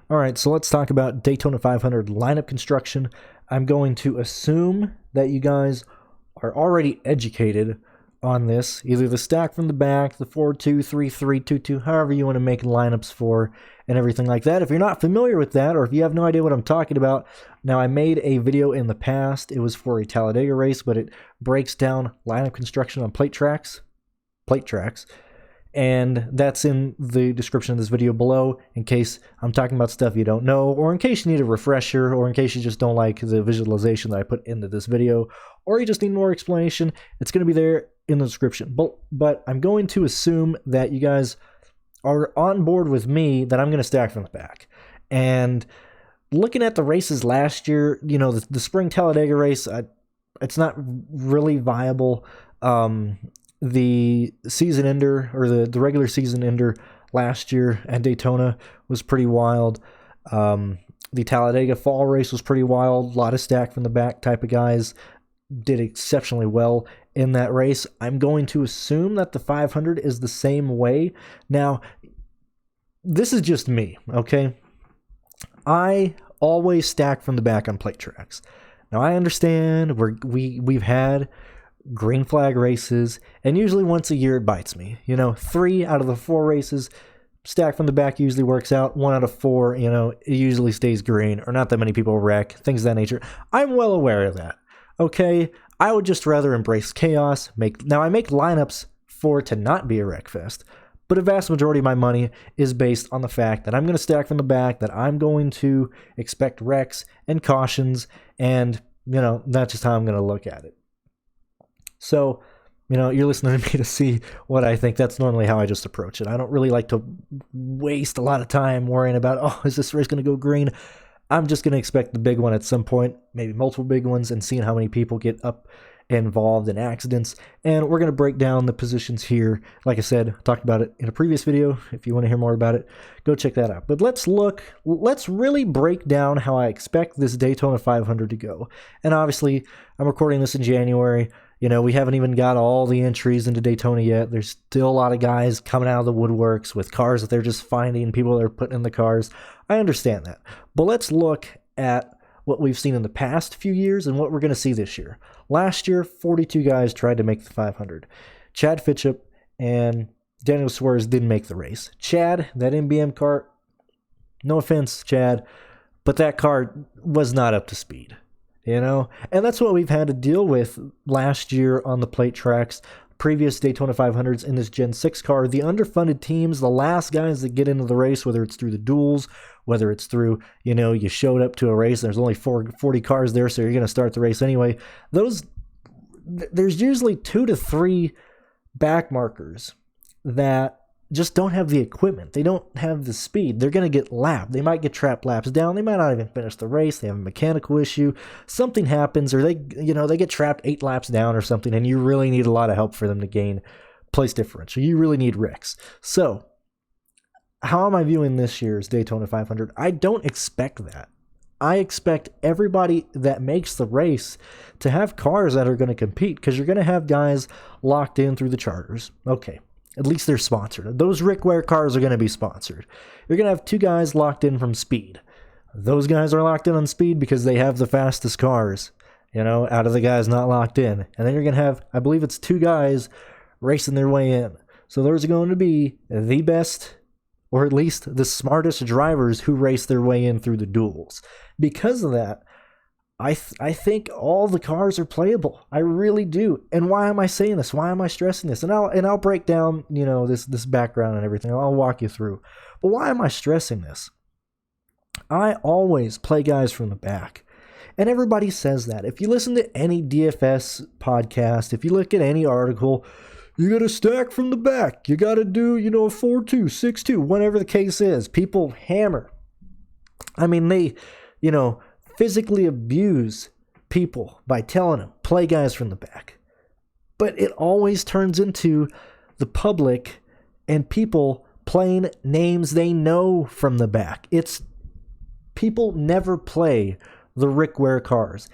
All right, so let's talk about Daytona 500 lineup construction. I'm going to assume that you guys are already educated on this, either the stack from the back, the 4-2, 3-3, 2-2, however you want to make lineups for, and everything like that. If you're not familiar with that, or if you have no idea what I'm talking about, now I made a video in the past. It was for a Talladega race, but it breaks down lineup construction on plate tracks, and that's in the description of this video below in case I'm talking about stuff you don't know, or in case you need a refresher, or in case you just don't like the visualization that I put into this video, or you just need more explanation. It's going to be there in the description. But I'm going to assume that you guys are on board with me that I'm going to stack from the back. And looking at the races last year, you know, the spring Talladega race, it's not really viable. The season ender, or the regular season ender last year at Daytona was pretty wild. The Talladega fall race was pretty wild. A lot of stack from the back type of guys did exceptionally well in that race. I'm going to assume that the 500 is the same way. Now, this is just me, okay? I always stack from the back on plate tracks. Now, I understand we've had green flag races, and usually once a year it bites me. You know, 3 out of the 4 races, stack from the back usually works out. 1 out of 4, you know, it usually stays green, or not that many people wreck, things of that nature. I'm well aware of that. Okay, I would just rather embrace chaos. Now, I make lineups for it to not be a wreck fest, but a vast majority of my money is based on the fact that I'm going to stack from the back, that I'm going to expect wrecks and cautions, and, you know, that's just how I'm going to look at it. So, you know, you're listening to me to see what I think. That's normally how I just approach it. I don't really like to waste a lot of time worrying about, oh, is this race going to go green? I'm just going to expect the big one at some point, maybe multiple big ones, and seeing how many people get up involved in accidents. And we're going to break down the positions here. Like I said, I talked about it in a previous video. If you want to hear more about it, go check that out. But let's really break down how I expect this Daytona 500 to go. And obviously, I'm recording this in January. You know, we haven't even got all the entries into Daytona yet. There's still a lot of guys coming out of the woodworks with cars that they're just finding, people that are putting in the cars. I understand that. But let's look at what we've seen in the past few years and what we're going to see this year. Last year, 42 guys tried to make the 500. Chad Fitchup and Daniel Suarez didn't make the race. Chad, that MBM car, no offense, Chad, but that car was not up to speed. You know, and that's what we've had to deal with last year on the plate tracks, previous Daytona 500s in this Gen 6 car. The underfunded teams, the last guys that get into the race, whether it's through the duels, whether it's through, you know, you showed up to a race, there's only 40 cars there, so you're going to start the race anyway. There's usually 2 to 3 back markers that just don't have the equipment. They don't have the speed. They're going to get lapped. They might get trapped laps down. They might not even finish the race. They have a mechanical issue. Something happens, or they get trapped 8 laps down or something, and you really need a lot of help for them to gain place differential. You really need wrecks. So, how am I viewing this year's Daytona 500? I don't expect that. I expect everybody that makes the race to have cars that are going to compete, because you're going to have guys locked in through the charters. Okay. At least they're sponsored. Those Rick Ware cars are going to be sponsored. You're going to have 2 guys locked in from speed. Those guys are locked in on speed because they have the fastest cars, you know, out of the guys not locked in. And then you're going to have, I believe it's 2 guys racing their way in. So those are going to be the best, or at least the smartest drivers who race their way in through the duels. Because of that, I think all the cars are playable. I really do. And why am I saying this? Why am I stressing this? And I'll break down, you know, this background and everything. I'll walk you through. But why am I stressing this? I always play guys from the back. And everybody says that. If you listen to any DFS podcast, if you look at any article, you got to stack from the back. You got to do, you know, 4-2, 6-2, whatever the case is. People hammer. I mean, they, you know, physically abuse people by telling them, play guys from the back. But it always turns into the public and people playing names they know from the back. It's people never play the Rick Ware cars.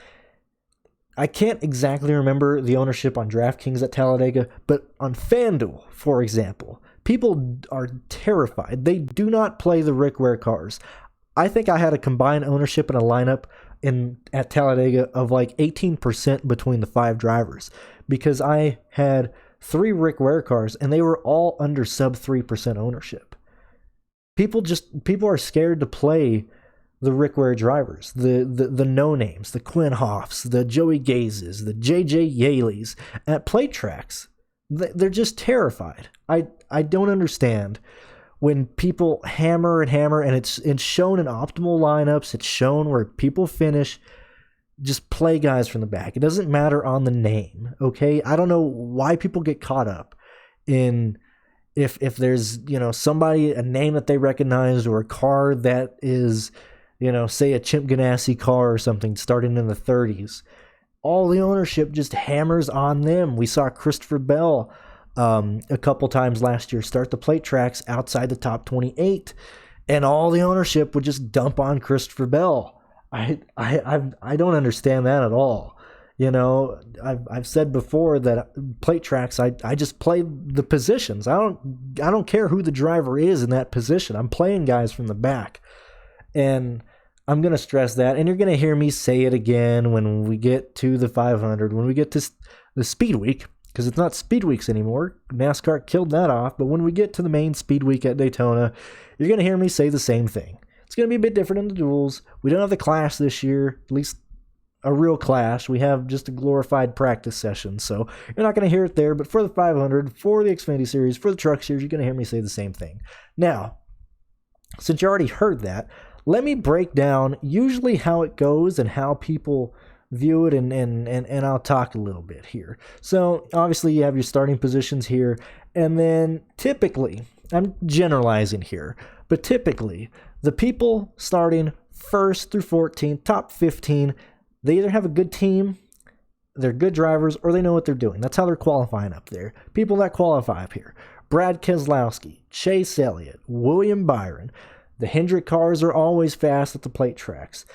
I can't exactly remember the ownership on DraftKings at Talladega, but on FanDuel, for example, people are terrified. They do not play the Rick Ware cars. I think I had a combined ownership in a lineup at Talladega of like 18% between the 5 drivers, because I had 3 Rick Ware cars and they were all under sub 3% ownership. People are scared to play the Rick Ware drivers, the no names, the Quinn Hoffs, the Joey Gazes, the JJ Yaleys at plate tracks. They're just terrified. I don't understand when people hammer and it's shown in optimal lineups. It's shown where people finish. Just play guys from the back. It doesn't matter on the name, okay? I don't know why people get caught up in if there's, somebody, a name that they recognize, or a car that is, say a Chimp Ganassi car or something starting in the 30s. All the ownership just hammers on them. We saw Christopher Bell a couple times last year start the plate tracks outside the top 28, and all the ownership would just dump on Christopher Bell. I don't understand that at all. I've said before that plate tracks, I just play the positions. I don't care who the driver is in that position. I'm playing guys from the back, and I'm going to stress that, and you're going to hear me say it again when we get to the 500, when we get to the Speed Week, because it's not Speed Weeks anymore. NASCAR killed that off, but when we get to the main Speed Week at Daytona, you're going to hear me say the same thing. It's going to be a bit different in the duels. We don't have the clash this year, at least a real clash. We have just a glorified practice session, so you're not going to hear it there. But for the 500, for the Xfinity Series, for the Truck Series, you're going to hear me say the same thing. Now, since you already heard that, let me break down usually how it goes and how people view it, and I'll talk a little bit here. So obviously you have your starting positions here, and then typically, I'm generalizing here, but typically the people starting 1st through 14th, top 15, they either have a good team, they're good drivers, or they know what they're doing. That's how they're qualifying up there. People that qualify up here: Brad Keselowski, Chase Elliott, William Byron. The Hendrick cars are always fast at the plate tracks.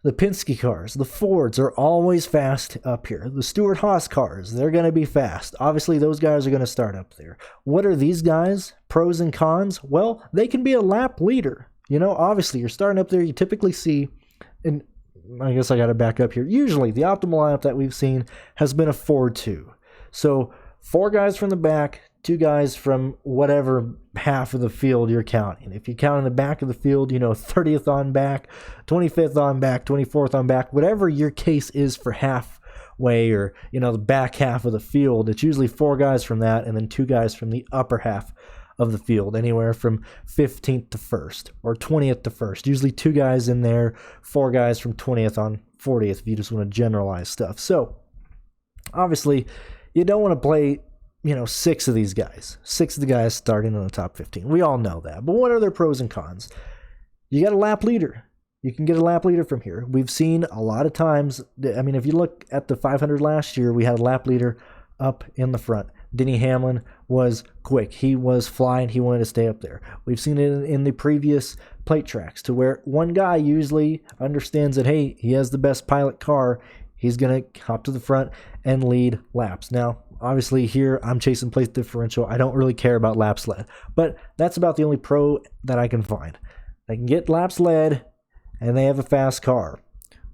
The Penske cars, the Fords are always fast up here. The Stewart-Haas cars, they're going to be fast. Obviously, those guys are going to start up there. What are these guys? Pros and cons? Well, they can be a lap leader. Obviously, you're starting up there. You typically see, and I guess I got to back up here. Usually, the optimal lineup that we've seen has been a 4-2. So, 4 guys from the back, 2 guys from whatever half of the field you're counting. If you count in the back of the field, 30th on back, 25th on back, 24th on back, whatever your case is for halfway, or, the back half of the field, it's usually 4 guys from that and then 2 guys from the upper half of the field, anywhere from 15th to 1st or 20th to 1st. Usually 2 guys in there, 4 guys from 20th on 40th if you just want to generalize stuff. So, obviously, you don't want to play 6 of these guys. 6 of the guys starting in the top 15. We all know that. But what are their pros and cons? You got a lap leader. You can get a lap leader from here. We've seen a lot of times, if you look at the 500 last year, we had a lap leader up in the front. Denny Hamlin was quick. He was flying. He wanted to stay up there. We've seen it in the previous plate tracks to where one guy usually understands that, hey, he has the best pilot car. He's going to hop to the front and lead laps. Now, obviously here I'm chasing place differential. I don't really care about laps led, but that's about the only pro that I can find. They can get laps led and they have a fast car.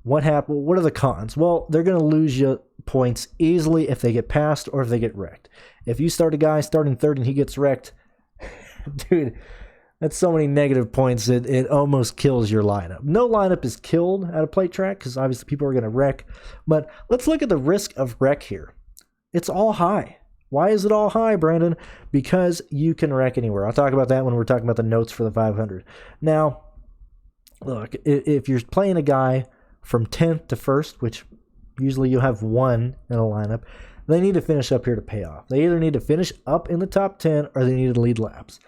What happened? What are the cons? Well, they're going to lose you points easily if they get passed or if they get wrecked. If you start a guy starting 3rd and he gets wrecked, dude, that's so many negative points that it almost kills your lineup. No lineup is killed at a plate track because obviously people are going to wreck. But let's look at the risk of wreck here. It's all high. Why is it all high, Brandon? Because you can wreck anywhere. I'll talk about that when we're talking about the notes for the 500. Now, look, if you're playing a guy from 10th to 1st, which usually you have 1 in a lineup, they need to finish up here to pay off. They either need to finish up in the top 10 or they need to lead laps.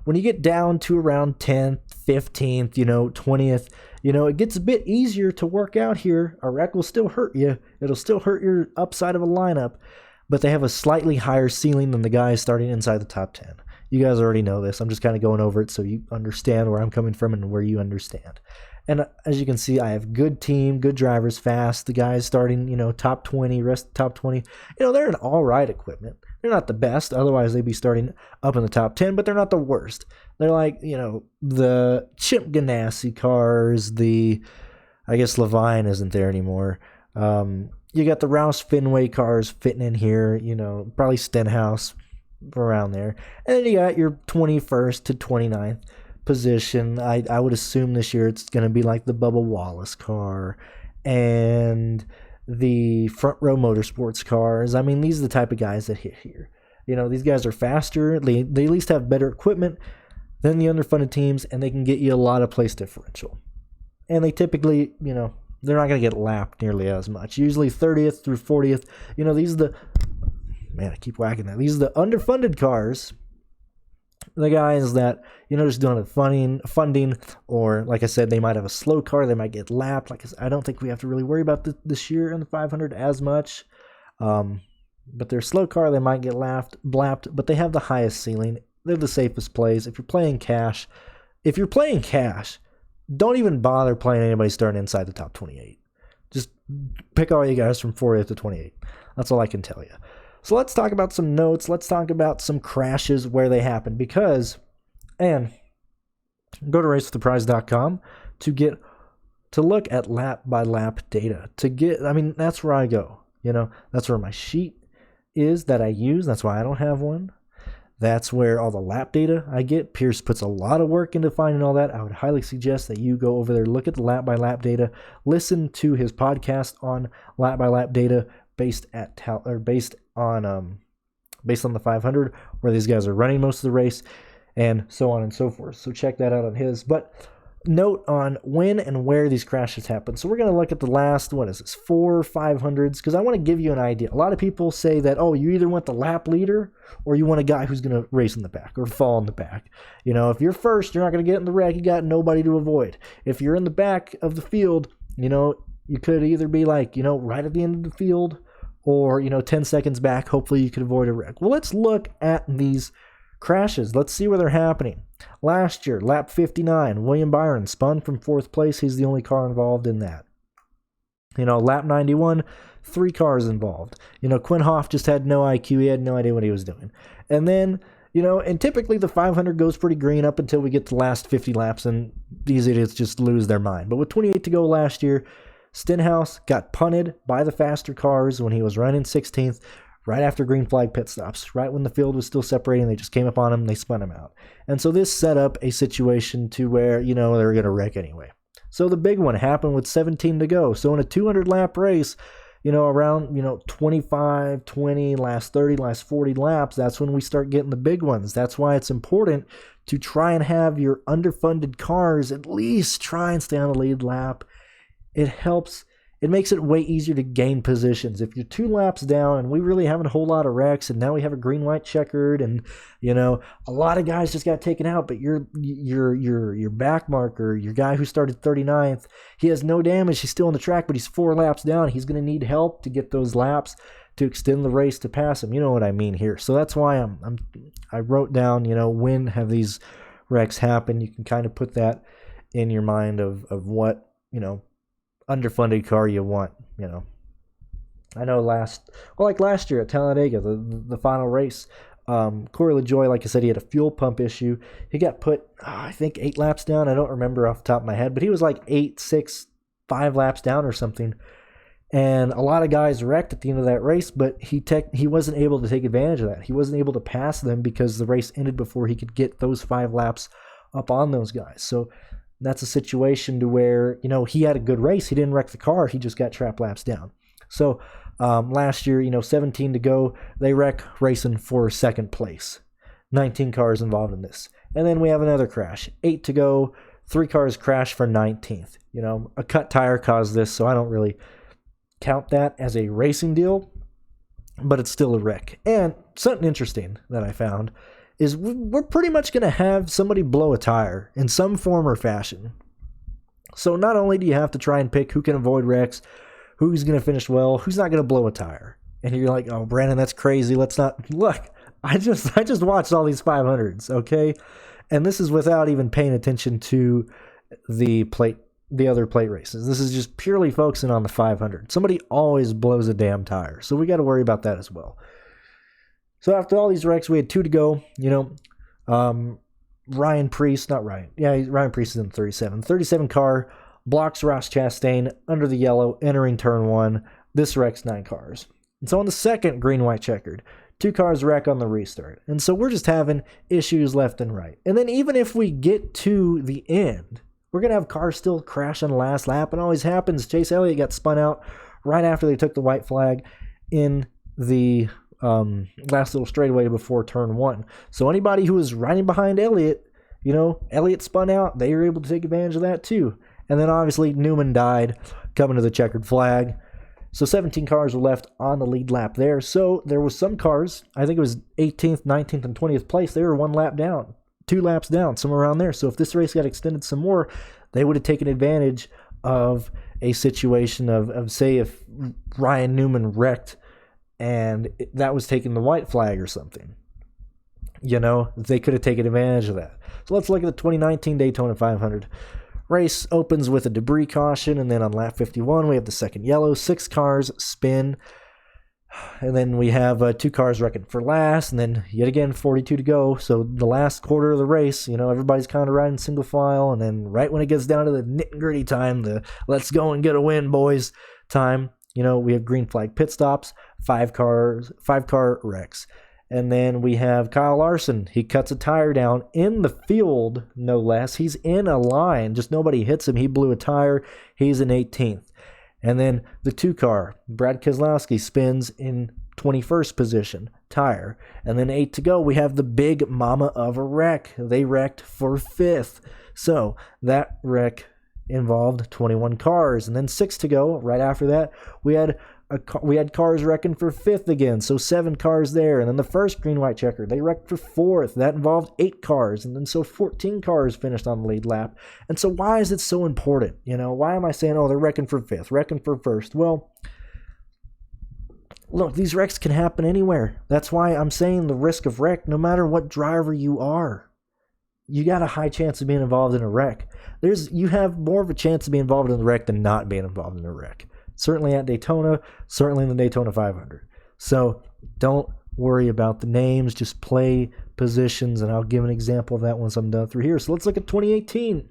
When you get down to around 10th, 15th, 20th, it gets a bit easier to work out here. A wreck will still hurt you. It'll still hurt your upside of a lineup, but they have a slightly higher ceiling than the guys starting inside the top 10. You guys already know this. I'm just kind of going over it so you understand where I'm coming from and where you understand. And as you can see, I have good team, good drivers, fast. The guys starting, top 20, rest top 20. They're an all right equipment. They're not the best. Otherwise, they'd be starting up in the top 10, but they're not the worst. They're like, the Chip Ganassi cars, I guess Levine isn't there anymore. You got the Rouse Fenway cars fitting in here, probably Stenhouse around there. And then you got your 21st to 29th position. I would assume this year it's going to be like the Bubba Wallace car and the Front Row Motorsports cars. I mean, these are the type of guys that hit here. These guys are faster. They at least have better equipment than the underfunded teams, and they can get you a lot of place differential. And they typically, they're not going to get lapped nearly as much. Usually 30th through 40th. These are the... Man, I keep whacking that. These are the underfunded cars. The guys that, just don't have funding, or like I said, they might have a slow car. They might get lapped. Like I don't think we have to really worry about this year in the 500 as much. But their slow car, they might get lapped, but they have the highest ceiling. They're the safest plays. If you're playing cash, don't even bother playing anybody starting inside the top 28. Just pick all you guys from 40th to 28. That's all I can tell you. So let's talk about some notes. Let's talk about some crashes where they happen. And go to racewiththeprize.com to look at lap by lap data. That's where I go. That's where my sheet is that I use. That's why I don't have one. That's where all the lap data I get. Pierce puts a lot of work into finding all that. I would highly suggest that you go over there, look at the lap by lap data, listen to his podcast on lap by lap data based on the 500, where these guys are running most of the race, and so on and so forth. So check that out on his. But note on when and where these crashes happen. So we're going to look at the last, 4 500s, because I want to give you an idea. A lot of people say that, you either want the lap leader or you want a guy who's going to race in the back or fall in the back. If you're first, you're not going to get in the wreck. You got nobody to avoid. If you're in the back of the field, you could either be like, right at the end of the field, or 10 seconds back. Hopefully you could avoid a wreck. Well, let's look at these crashes. Let's see where they're happening. Last year, lap 59, William Byron spun from 4th place. He's the only car involved in that. Lap 91, 3 cars involved. Quinn Hoff just had no IQ. He had no idea what he was doing. And then, and typically the 500 goes pretty green up until we get to the last 50 laps, and these idiots just lose their mind. But with 28 to go last year, Stenhouse got punted by the faster cars when he was running 16th, right after green flag pit stops. Right when the field was still separating, they just came up on him, they spun him out. And so this set up a situation to where, they were going to wreck anyway. So the big one happened with 17 to go. So in a 200-lap race, around, 25, 20, last 30, last 40 laps, that's when we start getting the big ones. That's why it's important to try and have your underfunded cars at least try and stay on the lead lap. It helps. It makes it way easier to gain positions. If you're 2 laps down and we really haven't a whole lot of wrecks, and now we have a green-white checkered, and a lot of guys just got taken out, but your back marker, your guy who started 39th, he has no damage. He's still on the track, but he's 4 laps down. He's going to need help to get those laps to extend the race to pass him. You know what I mean here. So that's why I wrote down, when have these wrecks happened. You can kind of put that in your mind of what, underfunded car you want. I know last year at Talladega, the final race, Corey LaJoie, like I said, he had a fuel pump issue. He got put, I think 8 laps down. I don't remember off the top of my head, but he was like 8, 6, 5 laps down or something. And a lot of guys wrecked at the end of that race, but he wasn't able to take advantage of that. He wasn't able to pass them because the race ended before he could get those 5 laps up on those guys. So that's a situation to where, he had a good race. He didn't wreck the car. He just got trap laps down. So last year, 17 to go, they wreck racing for 2nd place. 19 cars involved in this. And then we have another crash. 8 to go, 3 cars crash for 19th. A cut tire caused this, so I don't really count that as a racing deal, but it's still a wreck. And something interesting that I found is we're pretty much going to have somebody blow a tire in some form or fashion. So not only do you have to try and pick who can avoid wrecks, who's going to finish well, who's not going to blow a tire. And you're like, oh, Brandon, that's crazy. Let's not. Look, I just watched all these 500s, okay? And this is without even paying attention to the other plate races. This is just purely focusing on the 500. Somebody always blows a damn tire, so we got to worry about that as well. So after all these wrecks, we had 2 to go. Ryan Preece, not Ryan. Yeah, Ryan Preece is in 37. 37 car, blocks Ross Chastain under the yellow, entering turn 1. This wrecks 9 cars. And so on the second green-white checkered, 2 cars wreck on the restart. And so we're just having issues left and right. And then even if we get to the end, we're going to have cars still crash on the last lap. It always happens. Chase Elliott got spun out right after they took the white flag in the last little straightaway before turn 1. So anybody who was riding behind Elliott, Elliott spun out. They were able to take advantage of that too. And then obviously Newman died coming to the checkered flag. So 17 cars were left on the lead lap there. So there was some cars, I think it was 18th, 19th, and 20th place. They were 1 lap down, 2 laps down, somewhere around there. So if this race got extended some more, they would have taken advantage of a situation of say, if Ryan Newman wrecked and that was taking the white flag or something. They could have taken advantage of that. So let's look at the 2019 Daytona 500. Race opens with a debris caution, and then on lap 51, we have the second yellow. 6 cars spin, and then we have 2 cars wrecking for last, and then yet again 42 to go. So the last quarter of the race, everybody's kind of riding single file, and then right when it gets down to the nitty-gritty time, the let's go and get a win, boys time, we have green flag pit stops, 5 car wrecks. And then we have Kyle Larson. He cuts a tire down in the field, no less. He's in a line. Just nobody hits him. He blew a tire. He's in 18th. And then the 2 car, Brad Keselowski, spins in 21st position, tire. And then 8 to go, we have the big mama of a wreck. They wrecked for 5th. So that wreck involved 21 cars. And then 6 to go, right after that, we had cars wrecking for 5th again, so 7 cars there. And then the first green-white checker, they wrecked for 4th. That involved 8 cars, and then so 14 cars finished on the lead lap. And so why is it so important? Why am I saying, they're wrecking for 5th, wrecking for 1st? Well, look, these wrecks can happen anywhere. That's why I'm saying the risk of wreck, no matter what driver you are, you got a high chance of being involved in a wreck. You have more of a chance of being involved in a wreck than not being involved in a wreck. Certainly at Daytona, certainly in the Daytona 500. So don't worry about the names, just play positions, and I'll give an example of that once I'm done through here. So let's look at 2018.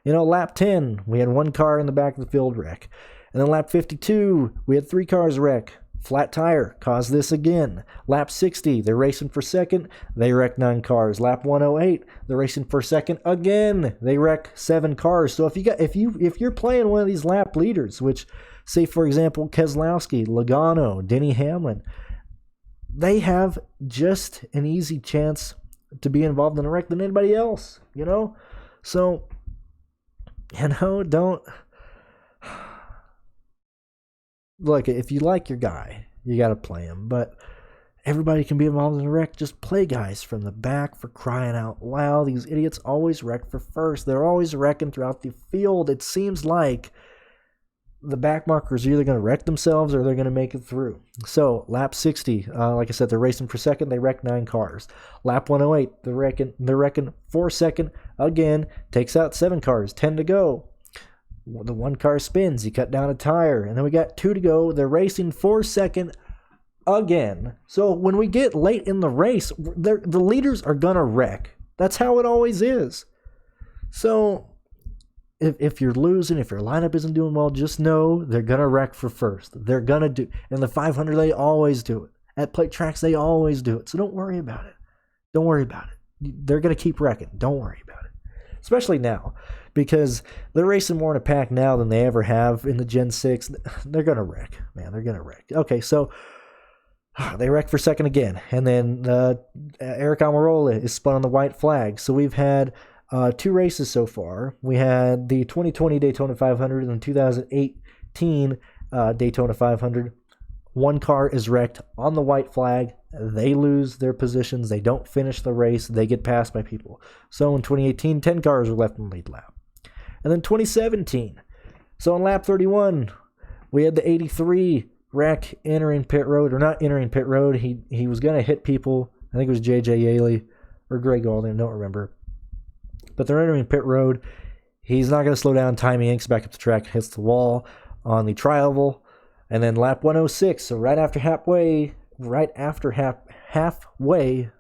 Lap 10, we had 1 car in the back of the field wreck. And then lap 52, we had 3 cars wreck. Flat tire caused this again. Lap 60, they're racing for 2nd. They wrecked 9 cars. Lap 108, they're racing for 2nd again. They wreck 7 cars. So if you're playing one of these lap leaders, which say for example Keselowski, Logano, Denny Hamlin, they have just an easy chance to be involved in a wreck than anybody else. So don't. Look, if you like your guy, you got to play him. But everybody can be involved in a wreck. Just play guys from the back, for crying out loud. These idiots always wreck for 1st. They're always wrecking throughout the field. It seems like the back markers are either going to wreck themselves or they're going to make it through. So lap 60, like I said, they're racing for 2nd. They wreck 9 cars. Lap 108, they're wrecking for 2nd again. Takes out 7 cars. 10 to go. The 1 car spins. He cut down a tire. And then we got 2 to go. They're racing for 2nd again. So when we get late in the race, the leaders are going to wreck. That's how it always is. So if you're losing, if your lineup isn't doing well, just know they're going to wreck for 1st. They're going to do. In the 500, they always do it. At plate tracks, they always do it. So don't worry about it. Don't worry about it. They're going to keep wrecking. Don't worry about it. Especially now, because they're racing more in a pack now than they ever have in the Gen 6. They're going to wreck, man. They're going to wreck. Okay, so they wreck for 2nd again. And then Eric Almirola is spun on the white flag. So we've had 2 races so far. We had the 2020 Daytona 500 and the 2018 Daytona 500. 1 car is wrecked on the white flag. They lose their positions. They don't finish the race. They get passed by people. So in 2018, 10 cars were left in the lead lap. And then 2017. So on lap 31, we had the 83 wreck entering pit road, or not entering pit road. He was going to hit people. I think it was J.J. Yaley or Greg Gaulding, I don't remember. But they're entering pit road. He's not going to slow down. Time yanks back up the track, hits the wall on the tri-oval. And then lap 106, so right after halfway,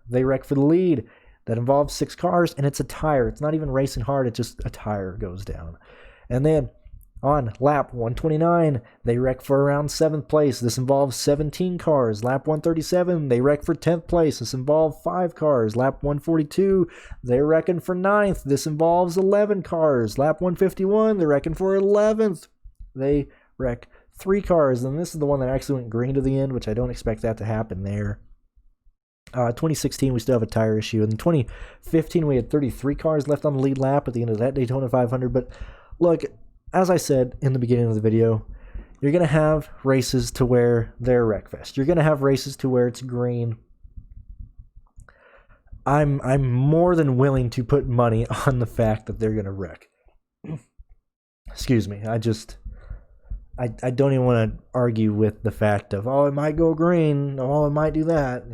they wreck for the lead. That involves 6 cars, and it's a tire. It's not even racing hard. It's just a tire goes down. And then on lap 129, they wreck for around 7th place. This involves 17 cars. Lap 137, they wreck for 10th place. This involves 5 cars. Lap 142, they're wrecking for 9th. This involves 11 cars. Lap 151, they're wrecking for 11th. They wreck 3 cars. And this is the one that actually went green to the end, which I don't expect that to happen there. 2016, we still have a tire issue. In 2015, we had 33 cars left on the lead lap at the end of that Daytona 500. But look, as I said in the beginning of the video, you're going to have races to where they're wreckfest. You're going to have races to where it's green. I'm more than willing to put money on the fact that they're going to wreck. Excuse me. I don't even want to argue with the fact of, oh, it might go green, oh, it might do that.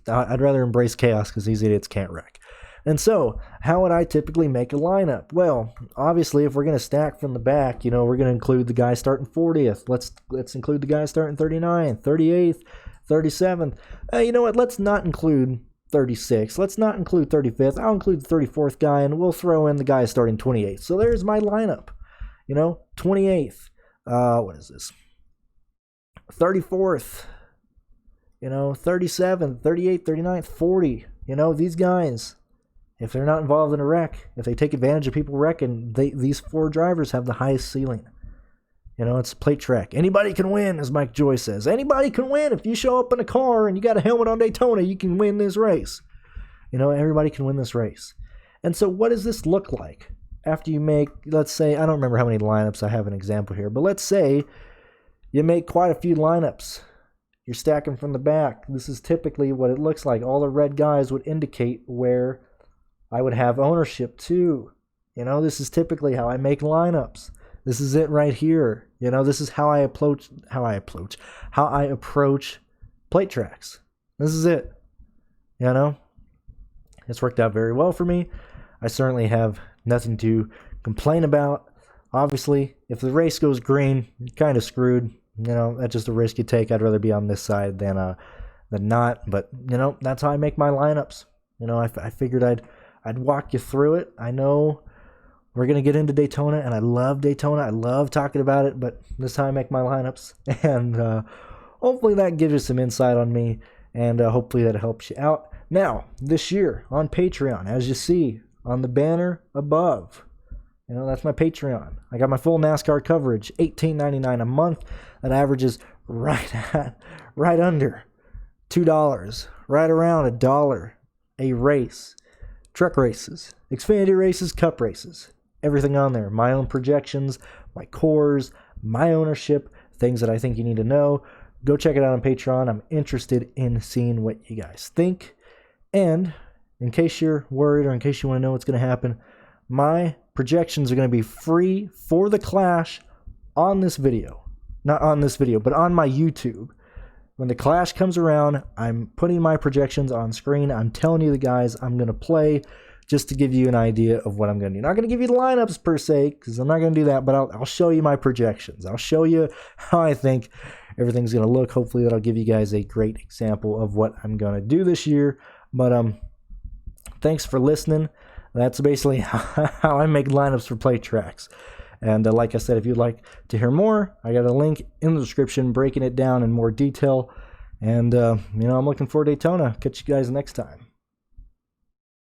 I'd rather embrace chaos because these idiots can't wreck. And so, how would I typically make a lineup? Well, obviously, if we're going to stack from the back, we're going to include the guy starting 40th. Let's include the guy starting 39th, 38th, 37th. You know what? Let's not include 36th. Let's not include 35th. I'll include the 34th guy, and we'll throw in the guy starting 28th. So there's my lineup. 28th. What is this? 34th, 37th, 38th, 39th, 40. These guys, if they're not involved in a wreck, if they take advantage of people wrecking, these 4 drivers have the highest ceiling. It's a plate track. Anybody can win, as Mike Joy says. Anybody can win. If you show up in a car and you got a helmet on Daytona, you can win this race. Everybody can win this race. And so what does this look like? After you make, let's say, I don't remember how many lineups, I have an example here, but let's say you make quite a few lineups. You're stacking from the back. This is typically what it looks like. All the red guys would indicate where I would have ownership too. This is typically how I make lineups. This is it right here. This is how I approach plate tracks. This is it. It's worked out very well for me. I certainly have nothing to complain about. Obviously, if the race goes green, you're kind of screwed. That's just a risk you take. I'd rather be on this side than not. But that's how I make my lineups. I figured I'd walk you through it. I know we're gonna get into Daytona, and I love Daytona. I love talking about it. But this is how I make my lineups, and hopefully that gives you some insight on me, and hopefully that helps you out. Now, this year on Patreon, as you see on the banner above, that's my Patreon. I got my full NASCAR coverage, $18.99 a month. That averages right under $2, right around $1 a race. Truck races, Xfinity races, Cup races, everything on there. My own projections, my cores, my ownership, things that I think you need to know. Go check it out on Patreon. I'm interested in seeing what you guys think. And in case you're worried or in case you want to know what's going to happen, my projections are going to be free for the Clash on this video. Not on this video, but on my YouTube. When the Clash comes around, I'm putting my projections on screen. I'm telling you the guys I'm going to play just to give you an idea of what I'm going to do. Not going to give you the lineups per se, because I'm not going to do that, but I'll show you my projections. I'll show you how I think everything's going to look. Hopefully that'll give you guys a great example of what I'm going to do this year. But thanks for listening. That's basically how I make lineups for plate tracks. And like I said, if you'd like to hear more, I got a link in the description breaking it down in more detail. And, I'm looking forward to Daytona. Catch you guys next time.